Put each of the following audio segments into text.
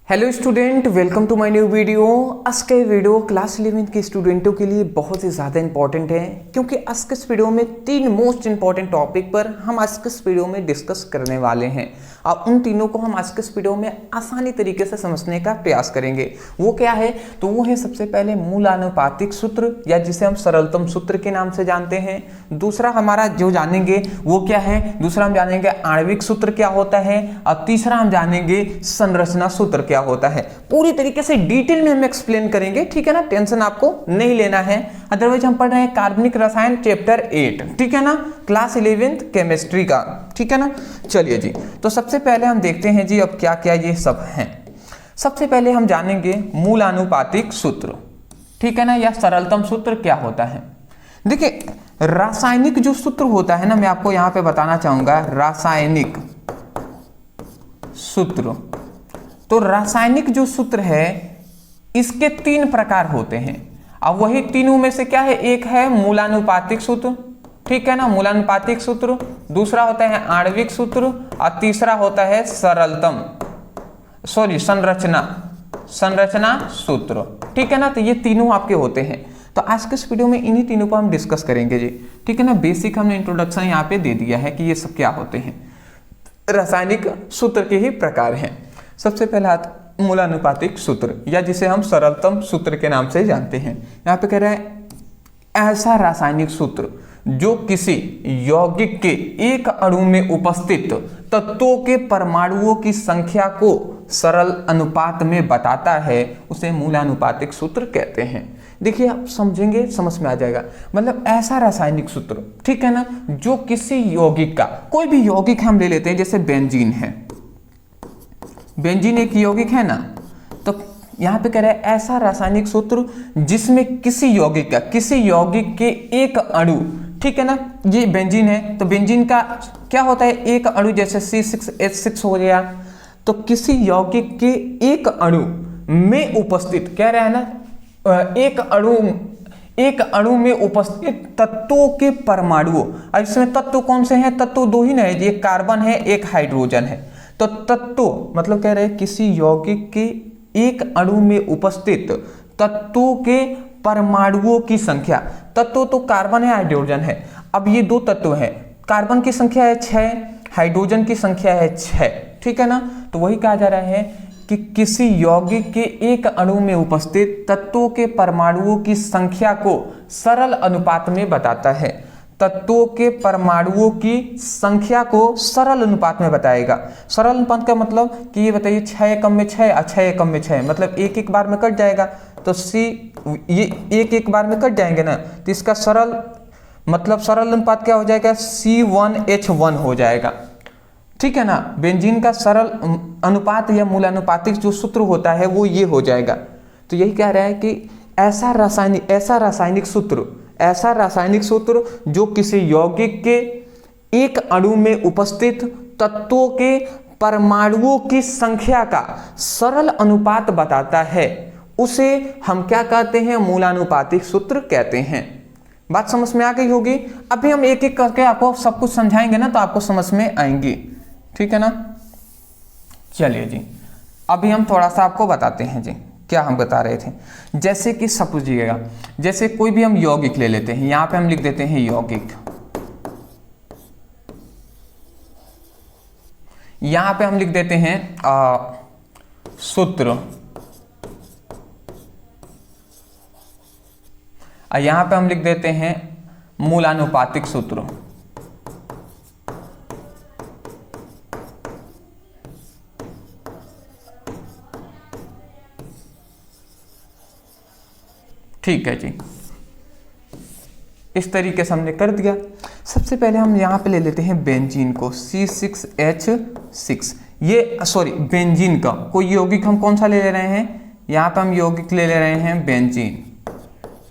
Hello student, welcome to my new video. आज का video class 11 के स्टूडेंटों के लिए बहुत ही ज़्यादा इंपॉर्टेंट है, क्योंकि आज के इस वीडियो में 3 मोस्ट इंपॉर्टेंट टॉपिक पर हम आज के इस वीडियो में डिस्कस करने वाले हैं। अब उन तीनों को हम आज के इस वीडियो में आसानी तरीके से समझने का प्रयास करेंगे। वो क्या है? तो वो है सबसे पहले मूलानुपातिक सूत्र, या जिसे हम सरलतम सूत्र के नाम से जानते हैं। दूसरा हमारा जो जानेंगे वो क्या है? दूसरा हम जानेंगे आणविक सूत्र क्या होता है, और तीसरा हम जानेंगे संरचना सूत्र क्या होता है। पूरी तरीके से डिटेल में हम एक्सप्लेन करेंगे, ठीक है ना। टेंशन आपको नहीं लेना है। अदरवाइज हम पढ़ रहे हैं कार्बनिक रसायन चैप्टर 8, ठीक है ना, क्लास 11 केमिस्ट्री का, ठीक है ना। चलिए जी, तो सबसे पहले हम देखते हैं जी अब क्या क्या ये सब हैं। सबसे पहले हम जानेंगे मूलानुपातिक सूत्र, ठीक है ना, या सरलतम सूत्र क्या होता है। देखिए, रासायनिक जो सूत्र होता है ना, मैं आपको यहां पे बताना चाहूंगा रासायनिक सूत्र। तो रासायनिक जो सूत्र है इसके 3 प्रकार होते हैं। अब वही तीनों में से क्या है? एक है मूलानुपातिक सूत्र, ठीक है ना, मूलानुपातिक सूत्र। दूसरा होता है आणविक सूत्र, और तीसरा होता है संरचना सूत्र, ठीक है ना। तो ये तीनों आपके होते हैं। तो आज के इस वीडियो में इन्हीं तीनों को हम डिस्कस करेंगे जी, ठीक है ना। बेसिक हमने इंट्रोडक्शन यहाँ पे दे दिया है कि ये सब क्या होते हैं। रासायनिक सूत्र के ही प्रकार हैं। सबसे पहला मूलानुपातिक सूत्र, या जिसे हम सरलतम सूत्र के नाम से जानते हैं। यहाँ पे कह रहे हैं ऐसा रासायनिक सूत्र जो किसी यौगिक के एक अणु में उपस्थित तत्वों के परमाणुओं की संख्या को सरल अनुपात में बताता है, उसे मूलानुपातिक सूत्र कहते हैं। देखिए, आप समझेंगे, समझ में आ जाएगा। मतलब ऐसा रासायनिक सूत्र, ठीक है ना, जो किसी यौगिक का, कोई भी यौगिक हम ले लेते हैं, जैसे बेंजीन है। बेंजीन एक यौगिक है ना, तो यहां पे कह रहे हैं ऐसा रासायनिक सूत्र जिसमें किसी यौगिक के एक अणु, ठीक है ना, ये बेंजीन है, तो बेंजीन का क्या होता है? एक अणु, जैसे C6H6 हो गया। तो किसी यौगिक के एक अणु में उपस्थित, कह रहा है ना, एक अणु में उपस्थित तत्वों के परमाणुओं। और इसमें तत्व कौन से हैं? तत्व 2 ही ना है, एक कार्बन है, एक हाइड्रोजन है। तो तत्व मतलब कह रहे हैं किसी यौगिक के एक अणु में उपस्थित तत्वों के परमाणुओं की संख्या। तत्व तो कार्बन है, हाइड्रोजन है। अब ये 2 तत्व हैं, कार्बन की संख्या है 6, हाइड्रोजन की संख्या है 6, ठीक है ना। तो वही कहा जा रहा है कि किसी यौगिक के एक अणु में उपस्थित तत्वों के परमाणुओं की संख्या को सरल अनुपात में बताता है। तत्वों के परमाणुओं की संख्या को सरल अनुपात में बताएगा। सरल अनुपात का मतलब कि ये बताइए 6 एकम में 6 और 6 एकम में 6, मतलब एक बार में कट जाएगा। तो ये एक बार में कट जाएंगे ना, तो इसका सरल अनुपात क्या हो जाएगा? C1H1 हो जाएगा, ठीक है ना। बेंजीन का सरल अनुपात या मूलानुपातिक जो सूत्र होता है वो ये हो जाएगा। तो यही कह रहा है कि ऐसा रासायनिक सूत्र जो किसी यौगिक के एक अणु में उपस्थित तत्वों के परमाणुओं की संख्या का सरल अनुपात बताता है, उसे हम क्या कहते हैं? मूलानुपातिक सूत्र कहते हैं। बात समझ में आ गई होगी। अभी हम एक एक करके आपको सब कुछ समझाएंगे ना, तो आपको समझ में आएंगी, ठीक है ना। चलिए जी, अभी हम थोड़ा सा आपको बताते हैं जी, क्या हम बता रहे थे। जैसे कि समझिएगा, जैसे कोई भी हम यौगिक ले लेते हैं, यहां पे हम लिख देते हैं यौगिक। यहां पे हम लिख देते हैं सूत्र, और यहां पे हम लिख देते हैं मूलानुपातिक सूत्र। ठीक है जी, इस तरीके से हमने कर दिया। सबसे पहले हम यहाँ पे ले लेते हैं बेंजीन को, C6H6। बेंजीन का कोई यौगिक हम कौन सा ले रहे हैं? यहाँ पे हम यौगिक ले रहे हैं बेंजीन,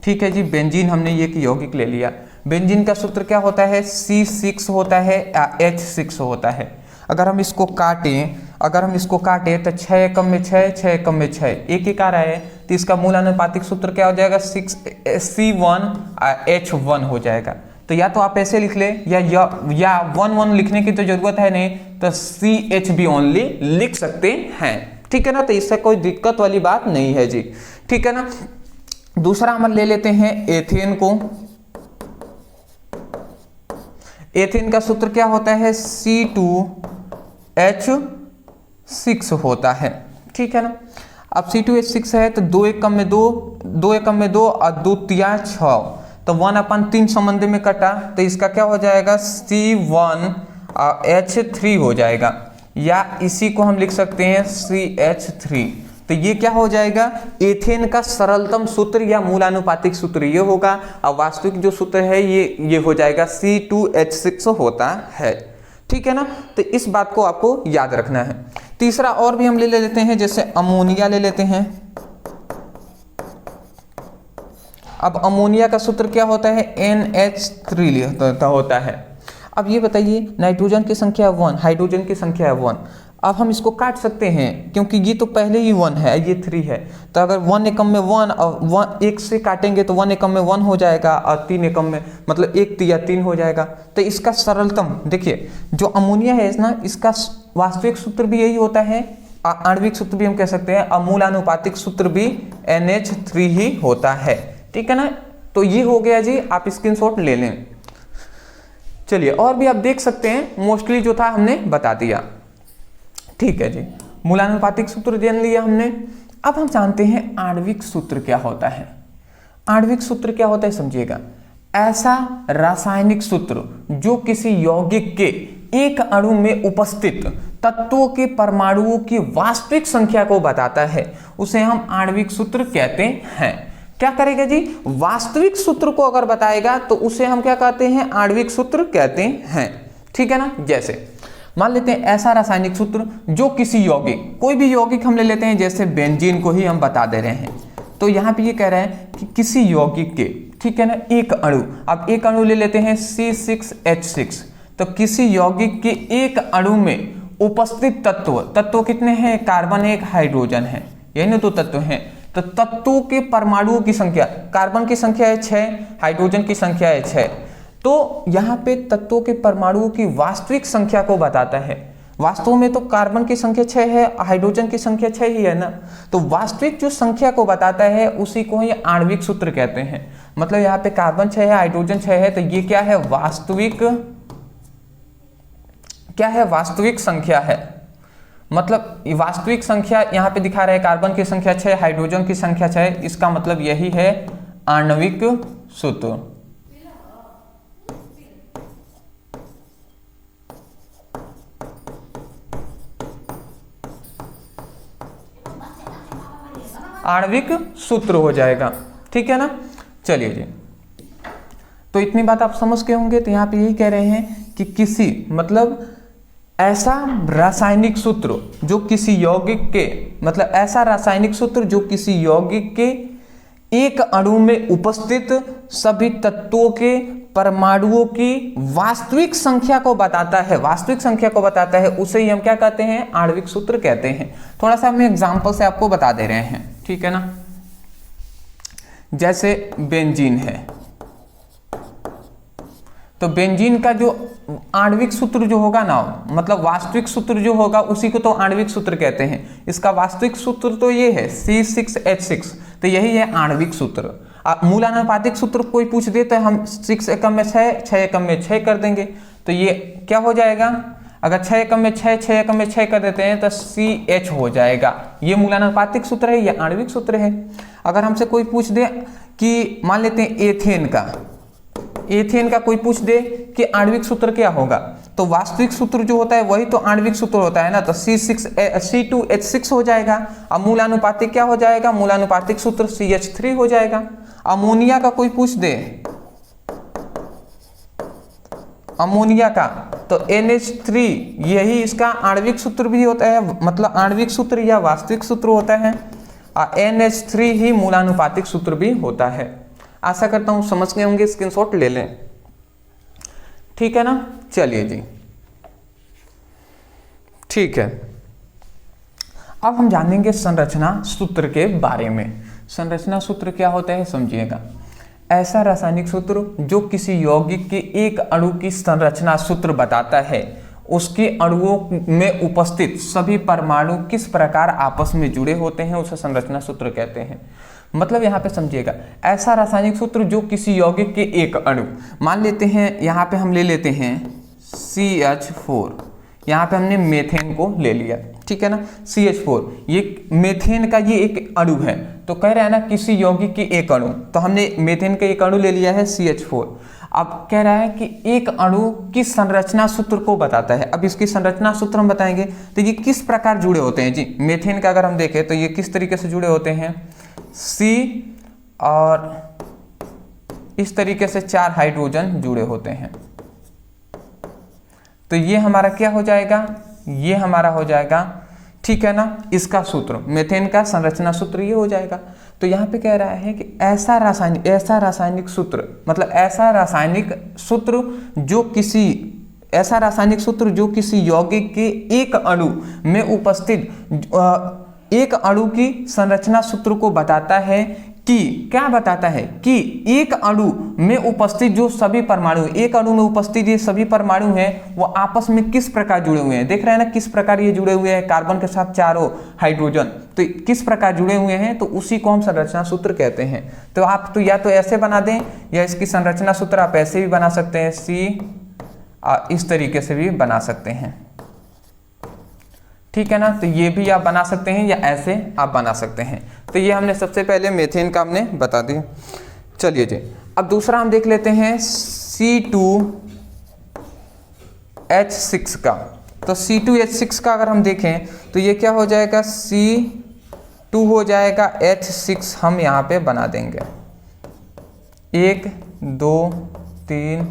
ठीक है जी। बेंजीन हमने ये यौगिक ले लिया। बेंजीन का सूत्र क्या होता है? C6 होता है या H6 होता है। अगर हम इसको काटें तो 6 एकम में 6, 6 एकम में 6, एक आ रहा है, तो इसका मूलानुपातिक सूत्र क्या हो जाएगा? C1H1 हो जाएगा। तो या तो आप ऐसे लिख ले, या 1 1 लिखने की तो जरूरत है नहीं, तो CH भी ओनली लिख सकते हैं, ठीक है ना, तो इससे कोई दिक्कत वाली बात नहीं है जी, ठीक है ना। दूसरा हम ले लेते हैं एथेन को। एथेन का सूत्र क्या होता है, C2H6 होता है, ठीक है ना। अब C2H6 है तो 2 एकम में 2, 2 एकम में 2 और 2 तिया 6, तो 1/3 संबंध में कटा, तो इसका क्या हो जाएगा C1H3 हो जाएगा, या इसी को हम लिख सकते हैं CH3। तो ये क्या हो जाएगा, एथेन का सरलतम सूत्र या मूलानुपातिक सूत्र ये होगा, और वास्तविक जो सूत्र है ये हो जाएगा C2H6 होता है, ठीक है ना। तो इस बात को आपको याद रखना है। तीसरा और भी हम ले लेते हैं, जैसे अमोनिया ले लेते हैं। अब अमोनिया का सूत्र क्या होता है, NH3 होता है। अब ये बताइए, नाइट्रोजन की संख्या 1, हाइड्रोजन की संख्या 1। अब हम इसको काट सकते हैं क्योंकि ये तो पहले ही 1 है, ये 3 है, तो अगर 1 एकम में 1 और 1 से काटेंगे तो 1 एकम में 1 हो जाएगा, और 3 एकम में मतलब 1 या 3 हो जाएगा। तो इसका सरलतम देखिए, जो अमोनिया है ना, इसका वास्तविक सूत्र भी यही होता है, आणविक सूत्र भी हम कह सकते हैं, और मूलानुपातिक सूत्र भी NH3 ही होता है, ठीक है ना। तो ये हो गया जी, आप स्क्रीनशॉट ले लें। चलिए और भी आप देख सकते हैं, मोस्टली जो था हमने बता दिया, ठीक है जी। मूलानुपातिक सूत्र जान लिया हमने। अब हम जानते हैं आणविक सूत्र क्या होता है। आणविक सूत्र क्या होता है समझिएगा, ऐसा रासायनिक सूत्र जो किसी यौगिक के एक अणु में उपस्थित तत्वों के परमाणुओं की वास्तविक संख्या को बताता है, उसे हम आणविक सूत्र कहते हैं। क्या करेगा जी, वास्तविक सूत्र को अगर बताएगा तो उसे हम क्या कहते हैं, आणविक सूत्र कहते हैं, ठीक है ना। जैसे मान लेते हैं ऐसा रासायनिक सूत्र जो किसी यौगिक, कोई भी यौगिक हम ले लेते हैं, जैसे बेंजीन को ही हम बता दे रहे हैं, तो यहाँ पे ये कह रहे हैं कि किसी यौगिक के, ठीक है ना, एक अणु, अब एक अणु ले लेते हैं C6H6, तो किसी यौगिक के एक अणु में उपस्थित तत्व कितने हैं, कार्बन एक, हाइड्रोजन है, यही ना 2 तत्व हैं। तो तत्वों के परमाणुओं की संख्या, कार्बन की संख्या है 6, हाइड्रोजन की संख्या है 6, तो यहाँ पे तत्वों के परमाणुओं की वास्तविक संख्या को बताता है। वास्तव में तो कार्बन की संख्या 6 है, हाइड्रोजन की संख्या 6 ही है ना, तो वास्तविक जो संख्या को बताता है उसी को ही आणविक सूत्र कहते हैं। मतलब यहाँ पे कार्बन 6 है, हाइड्रोजन 6 है, तो ये क्या है, वास्तविक, क्या है, वास्तविक संख्या है। मतलब वास्तविक संख्या यहाँ पे दिखा रहे हैं, कार्बन की संख्या 6, हाइड्रोजन की संख्या 6, इसका मतलब यही है आणविक सूत्र। आणविक सूत्र हो जाएगा, ठीक है ना। चलिए जी, तो इतनी बात आप समझ के होंगे। तो यहाँ पे यही कह रहे हैं कि किसी, मतलब ऐसा रासायनिक सूत्र जो किसी यौगिक के, मतलब ऐसा रासायनिक सूत्र जो किसी यौगिक के एक अणु में उपस्थित सभी तत्वों के परमाणुओं की वास्तविक संख्या को बताता है, वास्तविक संख्या को बताता है, उसे ही हम क्या कहते हैं, आणविक सूत्र कहते हैं। थोड़ा सा हम एग्जांपल से आपको बता दे रहे हैं, ठीक है ना। जैसे बेंजीन है, तो बेंजीन का जो आणविक सूत्र जो होगा ना, मतलब वास्तविक सूत्र जो होगा उसी को तो आणविक सूत्र कहते हैं। इसका वास्तविक सूत्र तो ये है C6H6, तो यही है आणविक सूत्र। मूलानुपातिक सूत्र कोई पूछ दे तो हम 6 एकम में 6, 6 एकम में 6 कर देंगे, तो ये क्या हो जाएगा, अगर 6 एकम में 6, 6 एकम में 6 कर देते हैं तो CH हो जाएगा। ये मूलानुपातिक सूत्र है, ये आणविक सूत्र है। अगर हमसे कोई पूछ दे कि मान लेते हैं एथेन का कोई पूछ दे कि आणविक सूत्र क्या होगा, तो वास्तविक सूत्र जो होता है वही तो आणविक सूत्र होता है ना, तो C2H6 हो जाएगा। अब मूलानुपातिक क्या हो जाएगा, मूलानुपातिक सूत्र CH3 हो जाएगा। अमोनिया का कोई पूछ दे, अमोनिया का, तो NH3 यही इसका आणविक सूत्र भी होता है, मतलब आणविक सूत्र या वास्तविक सूत्र होता है, और NH3 ही मूलानुपातिक सूत्र भी होता है। आशा करता हूं समझ गए होंगे, स्क्रीनशॉट ले लें, ठीक है ना। चलिए जी, ठीक है। अब हम जानेंगे संरचना सूत्र के बारे में। संरचना सूत्र क्या होता है समझिएगा, ऐसा रासायनिक सूत्र जो किसी यौगिक के एक अणु की संरचना सूत्र बताता है, उसके अणुओं में उपस्थित सभी परमाणु किस प्रकार आपस में जुड़े होते हैं उसे संरचना सूत्र कहते हैं। मतलब यहाँ पे समझिएगा, ऐसा रासायनिक सूत्र जो किसी यौगिक के एक अणु, मान लेते हैं यहाँ पे हम ले लेते हैं CH4, यहाँ पे हमने मेथेन को ले लिया, ठीक है ना, CH4, ये मेथेन का ये एक अणु है, तो कह रहा है ना किसी यौगिक के एक अणु, तो हमने मेथेन का एक अणु ले लिया है CH4। अब कह रहा है कि एक अणु की संरचना सूत्र को बताता है। अब इसकी संरचना सूत्र हम बताएंगे तो ये किस प्रकार जुड़े होते हैं जी। मेथेन का अगर हम देखें तो ये किस तरीके से जुड़े होते हैं, C और इस तरीके से 4 हाइड्रोजन जुड़े होते हैं। तो ये हमारा क्या हो जाएगा, ये हमारा हो जाएगा, ठीक है ना, इसका सूत्र, मेथेन का संरचना सूत्र ये हो जाएगा। तो यहाँ पे कह रहा है कि ऐसा रासायनिक सूत्र, मतलब ऐसा रासायनिक सूत्र जो किसी यौगिक के एक अणु में उपस्थित एक अणु की संरचना सूत्र को बताता है कि क्या बताता है कि एक अणु में उपस्थित जो सभी परमाणु, एक अणु में उपस्थित ये सभी परमाणु हैं वो आपस में किस प्रकार जुड़े हुए हैं। देख रहे हैं ना किस प्रकार ये जुड़े हुए हैं, कार्बन के साथ चारों हाइड्रोजन, तो किस प्रकार जुड़े हुए हैं, तो उसी को हम संरचना सूत्र कहते हैं। तो आप तो या तो ऐसे बना दें या इसकी संरचना सूत्र आप ऐसे भी बना सकते हैं, C इस तरीके से भी बना सकते हैं, ठीक है ना। तो ये भी आप बना सकते हैं या ऐसे आप बना सकते हैं। तो ये हमने सबसे पहले मेथेन का हमने बता दिया। चलिए जी, अब दूसरा हम देख लेते हैं C2H6 का। तो C2H6 का अगर हम देखें तो ये क्या हो जाएगा, C2 हो जाएगा, H6 हम यहाँ पे बना देंगे, 1 2 3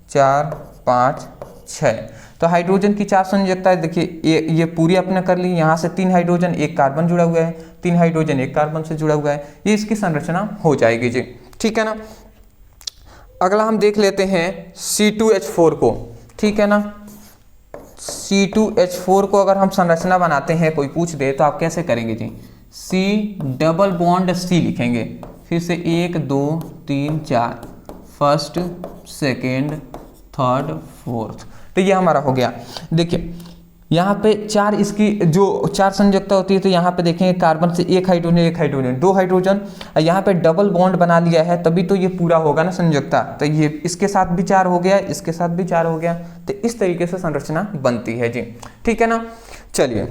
4 5 6। तो हाइड्रोजन की 4 संयोजकता देखिए, ये पूरी अपने कर ली, यहाँ से 3 हाइड्रोजन 1 कार्बन जुड़ा हुआ है, 3 हाइड्रोजन 1 कार्बन से जुड़ा हुआ है, ये इसकी संरचना हो जाएगी जी, ठीक है ना। अगला हम देख लेते हैं C2H4 को, ठीक है ना। C2H4 को अगर हम संरचना बनाते हैं, कोई पूछ दे तो आप कैसे करेंगे जी, C डबल बॉन्ड C लिखेंगे, फिर से 1 2 3 4, फर्स्ट सेकेंड थर्ड फोर्थ, तो ये हमारा हो गया। देखिए यहाँ पे 4 इसकी जो 4 संयोजकता होती है, तो यहाँ पे देखेंगे कार्बन से 1 हाइड्रोजन 2 हाइड्रोजन, यहाँ पे डबल बॉन्ड बना लिया है, तभी तो ये पूरा होगा ना संयोजकता। तो ये इसके साथ भी 4 हो गया, इसके साथ भी 4 हो गया, तो इस तरीके से संरचना बनती है जी, ठीक है ना। चलिए,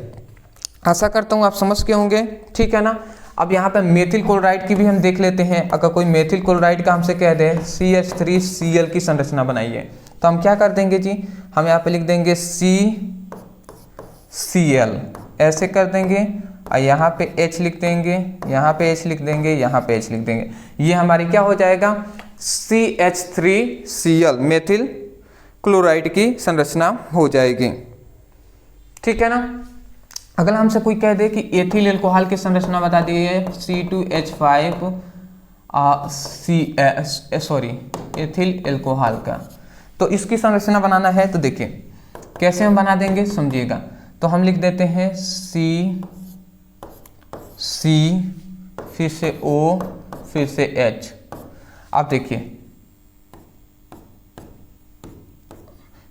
आशा करता हूँ आप समझ गए होंगे, ठीक है ना। अब यहाँ पे मेथिल क्लोराइड की भी हम देख लेते हैं। अगर कोई मेथिल क्लोराइड का हमसे कह दे CH3Cl की संरचना बनाइए, तो हम क्या कर देंगे जी, हम यहाँ पे लिख देंगे CCl, ऐसे कर देंगे, और यहाँ पे H लिख देंगे, यहाँ पे H लिख देंगे, यहाँ पे H लिख देंगे। ये हमारी क्या हो जाएगा, CH3Cl मेथिल क्लोराइड की संरचना हो जाएगी, ठीक है ना। अगला हमसे कोई कह दे कि एथिल एल्कोहल की संरचना बता दी है, C2H5 एथिल एल्कोहल का, तो इसकी संरचना बनाना है। तो देखिए कैसे हम बना देंगे, समझिएगा। तो हम लिख देते हैं C फिर से O फिर से H। आप देखिए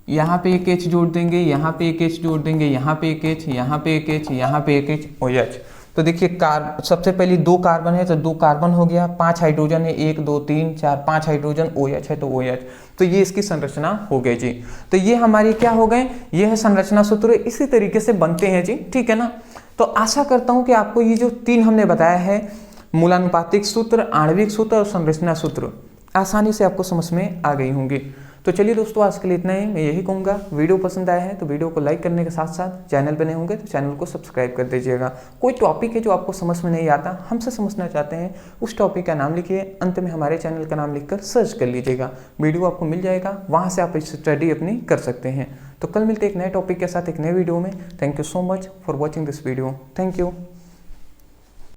यहाँ पे एक H जोड़ देंगे, यहाँ पे एक H जोड़ देंगे, यहाँ पे एक H, यहाँ पे एक H, यहाँ पे एक H, OH। तो देखिए सबसे पहले 2 कार्बन है तो 2 कार्बन हो गया, 5 हाइड्रोजन है, 1 2 3 4 5 हाइड्रोजन, OH है तो OH। तो ये इसकी संरचना हो गई जी। तो ये हमारी क्या हो गए, ये है संरचना सूत्र, इसी तरीके से बनते हैं जी, ठीक है ना। तो आशा करता हूँ कि आपको ये जो 3 हमने बताया है, मूलानुपातिक सूत्र, आणविक सूत्र और संरचना सूत्र, आसानी से आपको समझ में आ गई होंगी। तो चलिए दोस्तों, आज के लिए इतना ही। मैं यही कहूँगा, वीडियो पसंद आया है तो वीडियो को लाइक करने के साथ साथ चैनल पर नए होंगे तो चैनल को सब्सक्राइब कर दीजिएगा। कोई टॉपिक है जो आपको समझ में नहीं आता, हमसे समझना चाहते हैं, उस टॉपिक का नाम लिखिए, अंत में हमारे चैनल का नाम लिखकर सर्च कर लीजिएगा, वीडियो आपको मिल जाएगा, वहाँ से आप स्टडी अपनी कर सकते हैं। तो कल मिलते एक नए टॉपिक के साथ एक नए वीडियो में। Thank you so much for watching this video. Thank you.